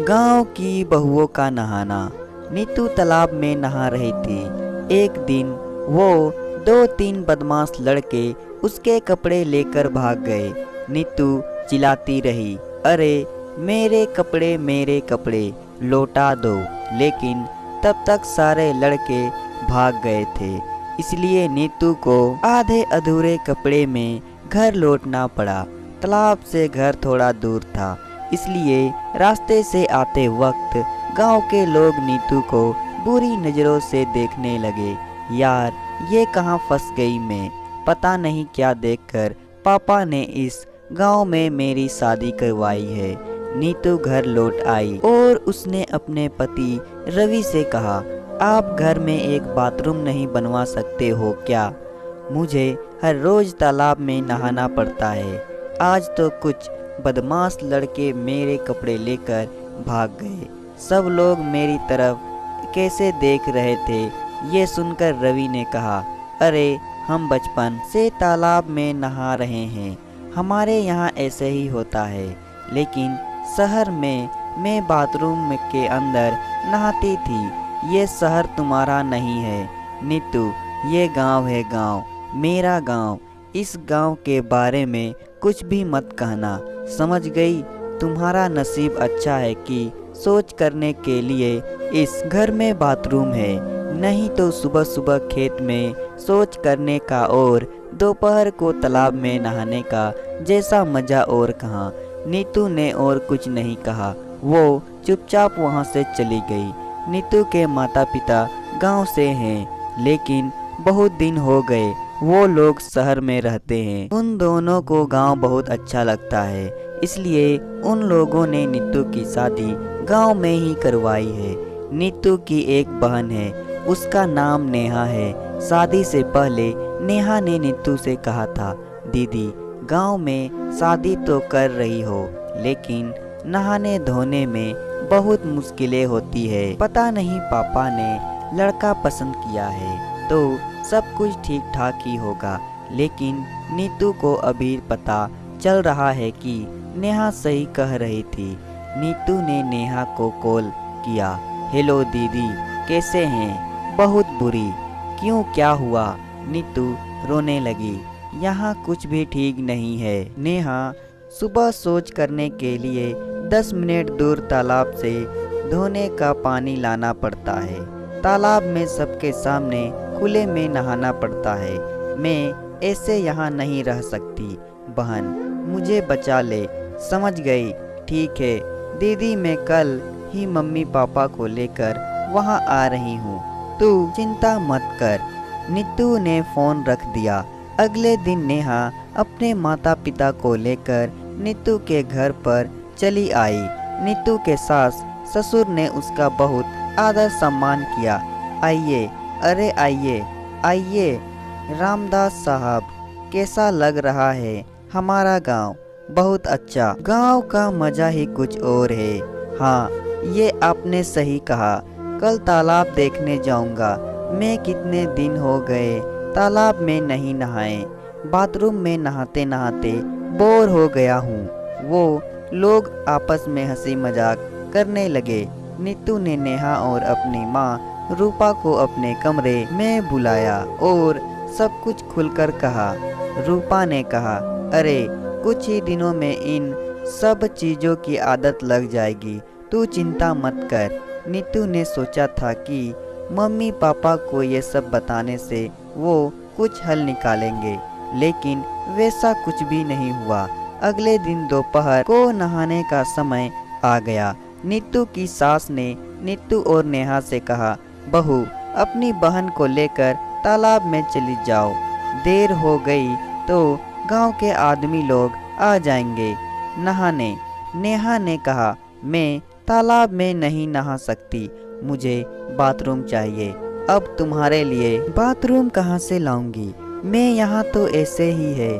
गांव की बहुओं का नहाना। नीतू तालाब में नहा रही थी। एक दिन वो 2-3 बदमाश लड़के उसके कपड़े लेकर भाग गए। नीतू चिल्लाती रही, अरे मेरे कपड़े लौटा दो। लेकिन तब तक सारे लड़के भाग गए थे, इसलिए नीतू को आधे अधूरे कपड़े में घर लौटना पड़ा। तालाब से घर थोड़ा दूर था, इसलिए रास्ते से आते वक्त गांव के लोग नीतू को बुरी नज़रों से देखने लगे। यार, ये कहाँ फंस गई मैं, पता नहीं क्या देखकर पापा ने इस गांव में मेरी शादी करवाई है। नीतू घर लौट आई और उसने अपने पति रवि से कहा, आप घर में एक बाथरूम नहीं बनवा सकते हो क्या? मुझे हर रोज तालाब में नहाना पड़ता है। आज तो कुछ बदमाश लड़के मेरे कपड़े लेकर भाग गए। सब लोग मेरी तरफ कैसे देख रहे थे, ये सुनकर रवि ने कहा, अरे हम बचपन से तालाब में नहा रहे हैं, हमारे यहाँ ऐसे ही होता है। लेकिन शहर में मैं बाथरूम के अंदर नहाती थी। ये शहर तुम्हारा नहीं है नीतू, ये गांव है, गांव मेरा गांव। इस गांव के बारे में कुछ भी मत कहना, समझ गई? तुम्हारा नसीब अच्छा है कि सोच करने के लिए इस घर में बाथरूम है, नहीं तो सुबह सुबह खेत में सोच करने का और दोपहर को तालाब में नहाने का जैसा मज़ा और कहाँ। नीतू ने और कुछ नहीं कहा, वो चुपचाप वहाँ से चली गई। नीतू के माता पिता गांव से हैं, लेकिन बहुत दिन हो गए वो लोग शहर में रहते हैं। उन दोनों को गांव बहुत अच्छा लगता है, इसलिए उन लोगों ने नीतू की शादी गांव में ही करवाई है। नीतू की एक बहन है, उसका नाम नेहा है। शादी से पहले नेहा ने नीतू से कहा था, दीदी गांव में शादी तो कर रही हो, लेकिन नहाने धोने में बहुत मुश्किलें होती है। पता नहीं पापा ने लड़का पसंद किया है तो सब कुछ ठीक ठाक ही होगा। लेकिन नीतू को अभी पता चल रहा है कि नेहा सही कह रही थी। नीतू ने नेहा को कॉल किया, हेलो दीदी, कैसे हैं? बहुत बुरी। क्यों, क्या हुआ? नीतू रोने लगी, यहाँ कुछ भी ठीक नहीं है। नेहा, सुबह सोच करने के लिए 10 मिनट दूर तालाब से धोने का पानी लाना पड़ता है। तालाब में सबके सामने खुले में नहाना पड़ता है। मैं ऐसे यहाँ नहीं रह सकती बहन, मुझे बचा ले। समझ गई? ठीक है दीदी, मैं कल ही मम्मी पापा को लेकर वहाँ आ रही हूँ, तू चिंता मत कर। नीतू ने फ़ोन रख दिया। अगले दिन नेहा अपने माता पिता को लेकर नीतू के घर पर चली आई। नीतू के सास ससुर ने उसका बहुत आदर सम्मान किया। आइए, अरे आइए आइए रामदास साहब, कैसा लग रहा है हमारा गांव? बहुत अच्छा, गांव का मजा ही कुछ और है। हाँ, ये आपने सही कहा, कल तालाब देखने जाऊंगा। मैं कितने दिन हो गए तालाब में नहीं नहाए, बाथरूम में नहाते नहाते बोर हो गया हूँ। वो लोग आपस में हंसी मजाक करने लगे। नीतू ने नेहा और अपनी माँ रूपा को अपने कमरे में बुलाया और सब कुछ खुलकर कहा। रूपा ने कहा, अरे कुछ ही दिनों में इन सब चीज़ों की आदत लग जाएगी, तू चिंता मत कर। नीतू ने सोचा था कि मम्मी पापा को ये सब बताने से वो कुछ हल निकालेंगे, लेकिन वैसा कुछ भी नहीं हुआ। अगले दिन दोपहर को नहाने का समय आ गया। नीतू की सास ने नीतू और नेहा से कहा, बहू अपनी बहन को लेकर तालाब में चली जाओ, देर हो गई तो गांव के आदमी लोग आ जाएंगे नहाने। नेहा ने कहा, मैं तालाब में नहीं नहा सकती, मुझे बाथरूम चाहिए। अब तुम्हारे लिए बाथरूम कहाँ से लाऊंगी? मैं यहाँ तो ऐसे ही है,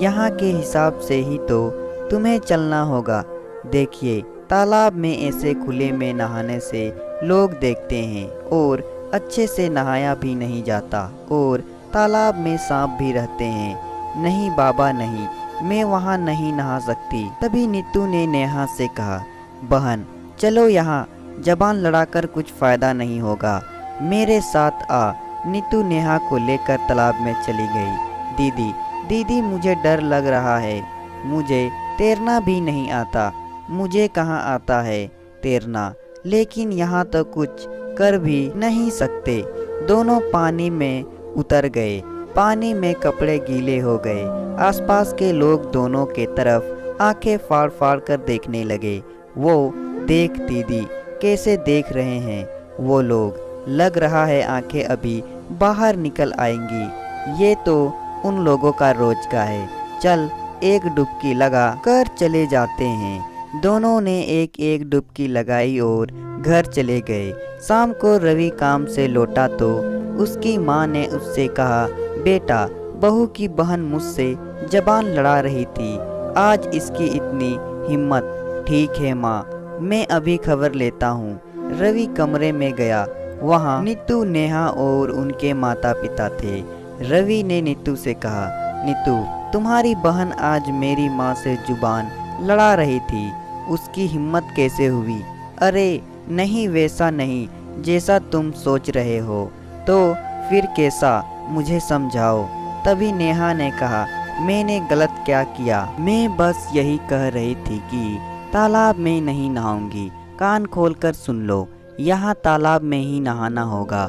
यहाँ के हिसाब से ही तो तुम्हें चलना होगा। देखिए, तालाब में ऐसे खुले में नहाने से लोग देखते हैं और अच्छे से नहाया भी नहीं जाता, और तालाब में सांप भी रहते हैं। नहीं बाबा नहीं, मैं वहाँ नहीं नहा सकती। तभी नीतू ने नेहा से कहा, बहन चलो यहाँ जबान लड़ाकर कुछ फ़ायदा नहीं होगा, मेरे साथ आ। नीतू नेहा को लेकर तालाब में चली गई। दीदी दीदी मुझे डर लग रहा है, मुझे तैरना भी नहीं आता। मुझे कहाँ आता है तैरना, लेकिन यहाँ तो कुछ कर भी नहीं सकते। दोनों पानी में उतर गए। पानी में कपड़े गीले हो गए। आसपास के लोग दोनों के तरफ आंखें फाड़ फाड़ कर देखने लगे। वो देख दीदी कैसे देख रहे हैं वो लोग, लग रहा है आंखें अभी बाहर निकल आएंगी। ये तो उन लोगों का रोज का है, चल एक डुबकी लगा कर चले जाते हैं। दोनों ने एक एक डुबकी लगाई और घर चले गए। शाम को रवि काम से लौटा तो उसकी माँ ने उससे कहा, बेटा बहू की बहन मुझसे जबान लड़ा रही थी, आज इसकी इतनी हिम्मत। ठीक है माँ, मैं अभी खबर लेता हूँ। रवि कमरे में गया। वहाँ नीतू, नेहा और उनके माता पिता थे। रवि ने नीतू से कहा, नीतू तुम्हारी बहन आज मेरी माँ से जुबान लड़ा रही थी, उसकी हिम्मत कैसे हुई? अरे नहीं, वैसा नहीं जैसा तुम सोच रहे हो। तो फिर कैसा, मुझे समझाओ। तभी नेहा ने कहा, मैंने गलत क्या किया? मैं बस यही कह रही थी कि तालाब में नहीं नहाऊंगी। कान खोलकर सुन लो, यहाँ तालाब में ही नहाना होगा।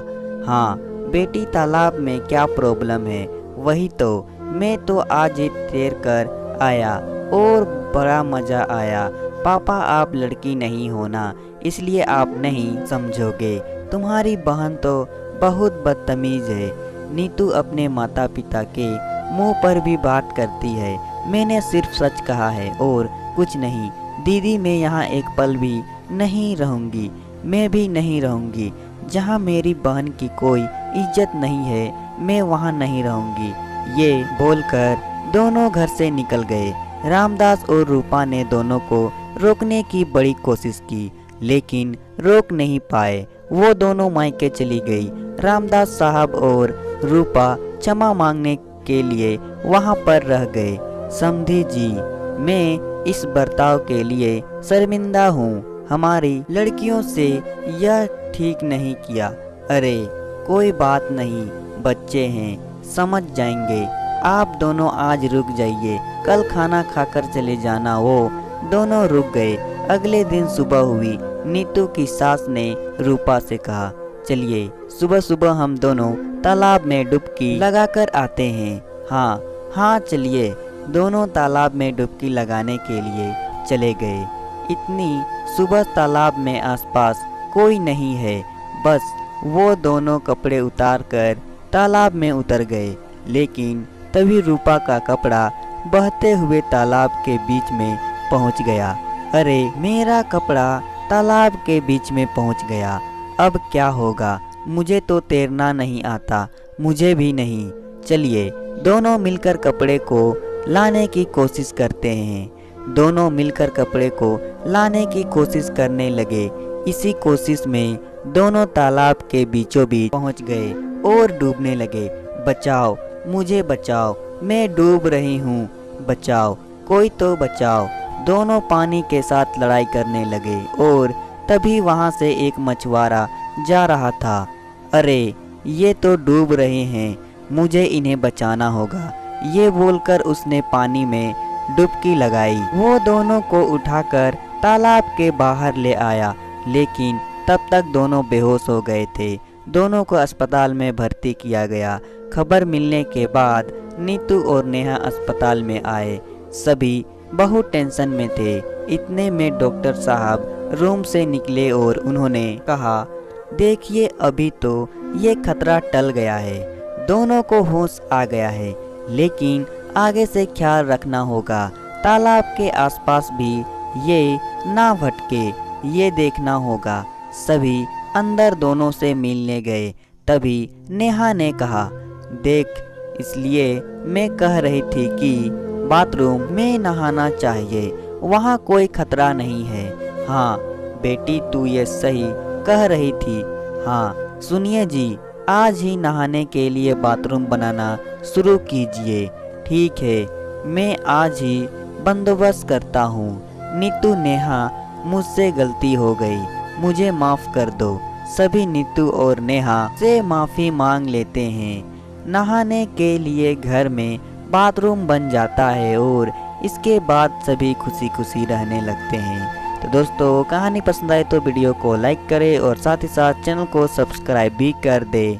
हाँ बेटी, तालाब में क्या प्रॉब्लम है? वही तो, मैं तो आज ही तैर कर आया और बड़ा मज़ा आया। पापा आप लड़की नहीं हो ना, इसलिए आप नहीं समझोगे। तुम्हारी बहन तो बहुत बदतमीज़ है। नीतू अपने माता पिता के मुंह पर भी बात करती है। मैंने सिर्फ सच कहा है और कुछ नहीं। दीदी मैं यहाँ एक पल भी नहीं रहूँगी, मैं भी नहीं रहूँगी। जहाँ मेरी बहन की कोई इज्जत नहीं है, मैं वहाँ नहीं रहूँगी। ये बोलकर दोनों घर से निकल गए। रामदास और रूपा ने दोनों को रोकने की बड़ी कोशिश की, लेकिन रोक नहीं पाए। वो दोनों मायके चली गई। रामदास साहब और रूपा क्षमा मांगने के लिए वहाँ पर रह गए। समधी जी, मैं इस बर्ताव के लिए शर्मिंदा हूँ। हमारी लड़कियों से यह ठीक नहीं किया। अरे कोई बात नहीं, बच्चे हैं, समझ जाएंगे। आप दोनों आज रुक जाइए, कल खाना खाकर चले जाना। वो दोनों रुक गए। अगले दिन सुबह हुई। नीतू की सास ने रूपा से कहा, चलिए सुबह सुबह हम दोनों तालाब में डुबकी लगाकर आते हैं। हाँ हाँ चलिए। दोनों तालाब में डुबकी लगाने के लिए चले गए। इतनी सुबह तालाब में आसपास कोई नहीं है, बस वो दोनों कपड़े उतार कर तालाब में उतर गए। लेकिन तभी रूपा का कपड़ा बहते हुए तालाब के बीच में पहुंच गया। अरे मेरा कपड़ा तालाब के बीच में पहुंच गया, अब क्या होगा? मुझे तो तैरना नहीं आता, मुझे भी नहीं। चलिए दोनों मिलकर कपड़े को लाने की कोशिश करते हैं। दोनों मिलकर कपड़े को लाने की कोशिश करने लगे। इसी कोशिश में दोनों तालाब के बीचों बीच पहुंच गए और डूबने लगे। बचाओ, मुझे बचाओ, मैं डूब रही हूँ, बचाओ, कोई तो बचाओ। दोनों पानी के साथ लड़ाई करने लगे और तभी वहाँ से एक मछुआरा जा रहा था। अरे ये तो डूब रहे हैं, मुझे इन्हें बचाना होगा। ये बोलकर उसने पानी में डुबकी लगाई। वो दोनों को उठाकर तालाब के बाहर ले आया, लेकिन तब तक दोनों बेहोश हो गए थे। दोनों को अस्पताल में भर्ती किया गया। खबर मिलने के बाद नीतू और नेहा अस्पताल में आए। सभी बहुत टेंशन में थे। इतने में डॉक्टर साहब रूम से निकले और उन्होंने कहा, देखिए अभी तो ये खतरा टल गया है, दोनों को होश आ गया है, लेकिन आगे से ख्याल रखना होगा। तालाब के आसपास भी ये ना भटके, ये देखना होगा। सभी अंदर दोनों से मिलने गए। तभी नेहा ने कहा, देख, इसलिए मैं कह रही थी कि बाथरूम में नहाना चाहिए, वहाँ कोई खतरा नहीं है। हाँ बेटी, तू ये सही कह रही थी। हाँ सुनिए जी, आज ही नहाने के लिए बाथरूम बनाना शुरू कीजिए। ठीक है, मैं आज ही बंदोबस्त करता हूँ। नीतू नेहा मुझसे गलती हो गई, मुझे माफ़ कर दो। सभी नीतू और नेहा से माफ़ी मांग लेते हैं। नहाने के लिए घर में बाथरूम बन जाता है और इसके बाद सभी खुशी खुशी रहने लगते हैं। तो दोस्तों, कहानी पसंद आए तो वीडियो को लाइक करें और साथ ही साथ चैनल को सब्सक्राइब भी कर दें।